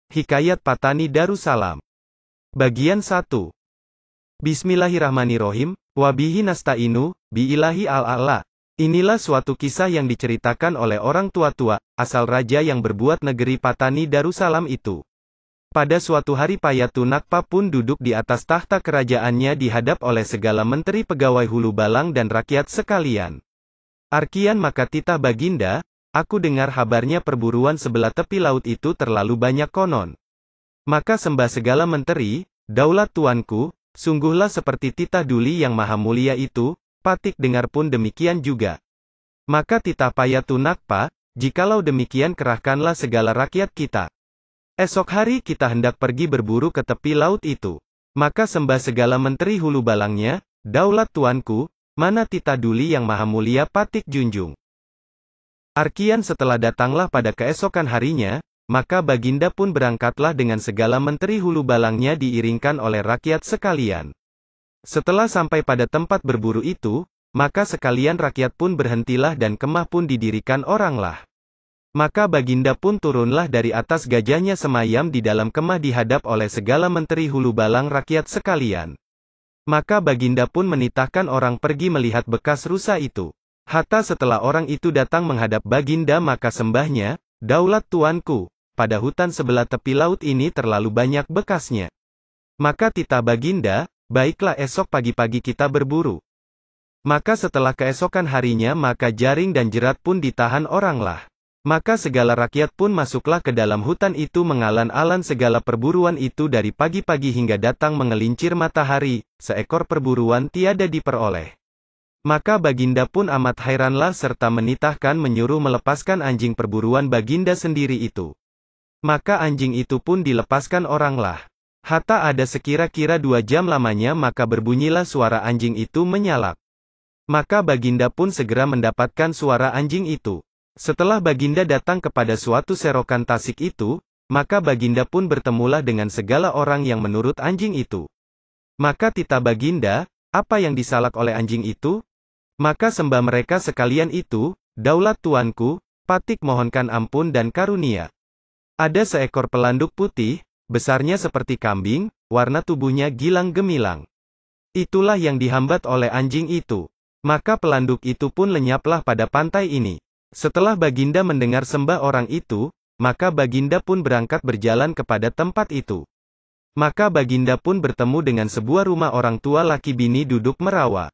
Hikayat Patani Darussalam. Bagian 1. Bismillahirrahmanirrahim, wabihi nasta'inu, biilahi al-a'la. Inilah suatu kisah yang diceritakan oleh orang tua-tua, asal raja yang berbuat negeri Patani Darussalam itu. Pada suatu hari Payatu Nakpa pun duduk di atas tahta kerajaannya dihadap oleh segala menteri pegawai hulu balang dan rakyat sekalian. Arkian maka titah Baginda, aku dengar kabarnya perburuan sebelah tepi laut itu terlalu banyak konon. Maka sembah segala menteri, daulat tuanku, sungguhlah seperti titah Duli yang maha mulia itu, Patik dengar pun demikian juga. Maka titah Payatu Nakpa, jikalau demikian kerahkanlah segala rakyat kita. Esok hari kita hendak pergi berburu ke tepi laut itu. Maka sembah segala menteri hulu balangnya, daulat tuanku, mana titah Duli yang maha mulia Patik junjung. Arkian setelah datanglah pada keesokan harinya, maka Baginda pun berangkatlah dengan segala menteri hulu balangnya diiringkan oleh rakyat sekalian. Setelah sampai pada tempat berburu itu, maka sekalian rakyat pun berhentilah dan kemah pun didirikan oranglah. Maka Baginda pun turunlah dari atas gajahnya semayam di dalam kemah dihadap oleh segala menteri hulu balang rakyat sekalian. Maka Baginda pun menitahkan orang pergi melihat bekas rusa itu. Hatta setelah orang itu datang menghadap Baginda maka sembahnya, daulat tuanku, pada hutan sebelah tepi laut ini terlalu banyak bekasnya. Maka titah Baginda, baiklah esok pagi-pagi kita berburu. Maka setelah keesokan harinya maka jaring dan jerat pun ditahan oranglah. Maka segala rakyat pun masuklah ke dalam hutan itu mengalan-alan segala perburuan itu dari pagi-pagi hingga datang mengelincir matahari, seekor perburuan tiada diperoleh. Maka Baginda pun amat hairanlah serta menitahkan menyuruh melepaskan anjing perburuan Baginda sendiri itu. Maka anjing itu pun dilepaskan oranglah. Hatta ada sekira-kira 2 jam lamanya maka berbunyilah suara anjing itu menyalak. Maka Baginda pun segera mendapatkan suara anjing itu. Setelah Baginda datang kepada suatu serokan tasik itu, maka Baginda pun bertemulah dengan segala orang yang menurut anjing itu. Maka titah Baginda, apa yang disalak oleh anjing itu? Maka sembah mereka sekalian itu, daulat tuanku, Patik mohonkan ampun dan karunia. Ada seekor pelanduk putih, besarnya seperti kambing, warna tubuhnya gilang gemilang. Itulah yang dihambat oleh anjing itu. Maka pelanduk itu pun lenyaplah pada pantai ini. Setelah Baginda mendengar sembah orang itu, maka Baginda pun berangkat berjalan kepada tempat itu. Maka Baginda pun bertemu dengan sebuah rumah orang tua laki bini duduk merawa.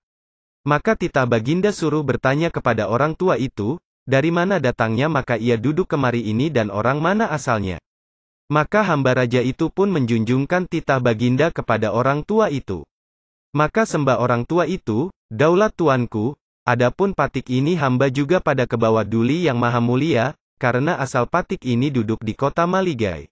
Maka titah Baginda suruh bertanya kepada orang tua itu, dari mana datangnya maka ia duduk kemari ini dan orang mana asalnya. Maka hamba raja itu pun menjunjungkan titah Baginda kepada orang tua itu. Maka sembah orang tua itu, daulat tuanku, adapun Patik ini hamba juga pada kebawah Duli yang maha mulia, karena asal Patik ini duduk di kota Maligai.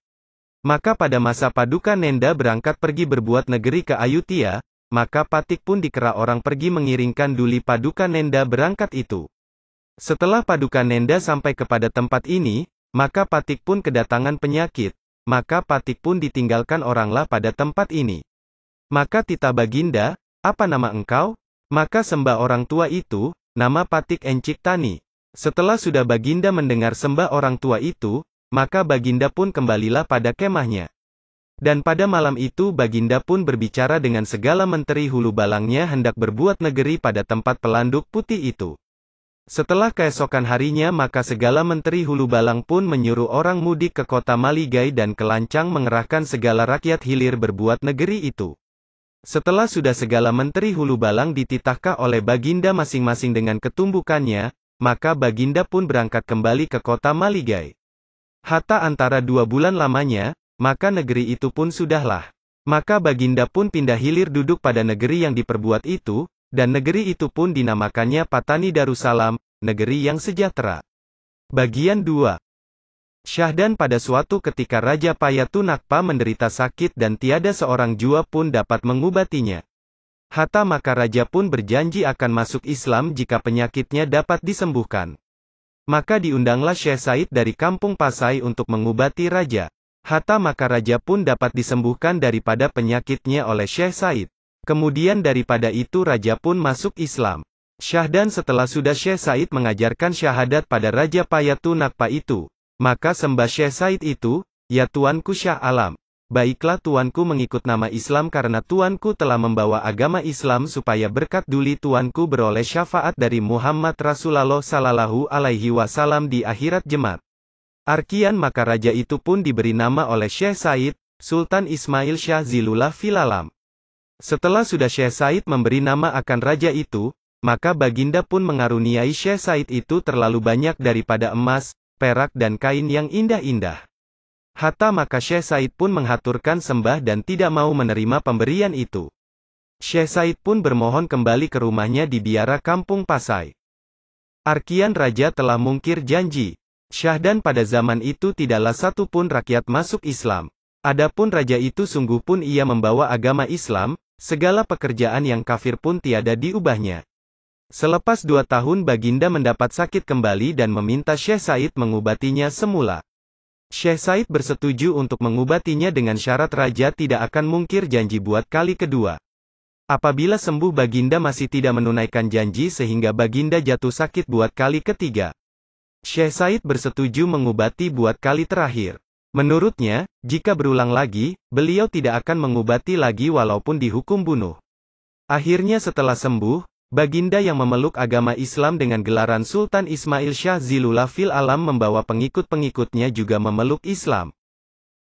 Maka pada masa Paduka Nenda berangkat pergi berbuat negeri ke Ayutthaya, maka Patik pun dikera orang pergi mengiringkan Duli Paduka Nenda berangkat itu. Setelah Paduka Nenda sampai kepada tempat ini, maka Patik pun kedatangan penyakit, maka Patik pun ditinggalkan oranglah pada tempat ini. Maka titah Baginda, apa nama engkau? Maka sembah orang tua itu, nama Patik Enciktani. Setelah sudah Baginda mendengar sembah orang tua itu, maka Baginda pun kembalilah pada kemahnya. Dan pada malam itu Baginda pun berbicara dengan segala menteri hulu balangnya hendak berbuat negeri pada tempat pelanduk putih itu. Setelah keesokan harinya maka segala menteri hulu balang pun menyuruh orang mudik ke kota Maligai dan kelancang mengerahkan segala rakyat hilir berbuat negeri itu. Setelah sudah segala menteri hulu balang dititahkah oleh Baginda masing-masing dengan ketumbukannya, maka Baginda pun berangkat kembali ke kota Maligai. Hatta antara 2 bulan lamanya, maka negeri itu pun sudahlah. Maka Baginda pun pindah hilir duduk pada negeri yang diperbuat itu, dan negeri itu pun dinamakannya Patani Darussalam, negeri yang sejahtera. Bagian 2. Syahdan pada suatu ketika Raja Payatu Nakpa menderita sakit dan tiada seorang jua pun dapat mengobatinya. Hatta maka Raja pun berjanji akan masuk Islam jika penyakitnya dapat disembuhkan. Maka diundanglah Syekh Said dari kampung Pasai untuk mengobati Raja. Hatta maka Raja pun dapat disembuhkan daripada penyakitnya oleh Syekh Said. Kemudian daripada itu Raja pun masuk Islam. Syahdan setelah sudah Syekh Said mengajarkan syahadat pada Raja Payatu Nakpa itu, maka sembah Syekh Said itu, "Ya tuanku Syah Alam, baiklah tuanku mengikut nama Islam karena tuanku telah membawa agama Islam supaya berkat duli tuanku beroleh syafaat dari Muhammad Rasulullah Sallallahu Alaihi Wasallam di akhirat jemat." Arkian maka raja itu pun diberi nama oleh Syekh Said, Sultan Ismail Shah Zilullah fil Alam. Setelah sudah Syekh Said memberi nama akan raja itu, maka Baginda pun mengaruniai Syekh Said itu terlalu banyak daripada emas, perak dan kain yang indah-indah. Hatta maka Syekh Said pun menghaturkan sembah dan tidak mau menerima pemberian itu. Syekh Said pun bermohon kembali ke rumahnya di biara Kampung Pasai. Arkian raja telah mungkir janji. Syahdan pada zaman itu tidaklah satu pun rakyat masuk Islam. Adapun raja itu sungguh pun ia membawa agama Islam, segala pekerjaan yang kafir pun tiada diubahnya. Selepas 2 tahun Baginda mendapat sakit kembali dan meminta Syekh Said mengobatinya semula. Syekh Said bersetuju untuk mengobatinya dengan syarat raja tidak akan mungkir janji buat kali kedua. Apabila sembuh Baginda masih tidak menunaikan janji sehingga Baginda jatuh sakit buat kali ketiga. Syekh Said bersetuju mengobati buat kali terakhir. Menurutnya, jika berulang lagi, beliau tidak akan mengobati lagi walaupun dihukum bunuh. Akhirnya setelah sembuh, Baginda yang memeluk agama Islam dengan gelaran Sultan Ismail Shah Zilullah fil Alam membawa pengikut-pengikutnya juga memeluk Islam.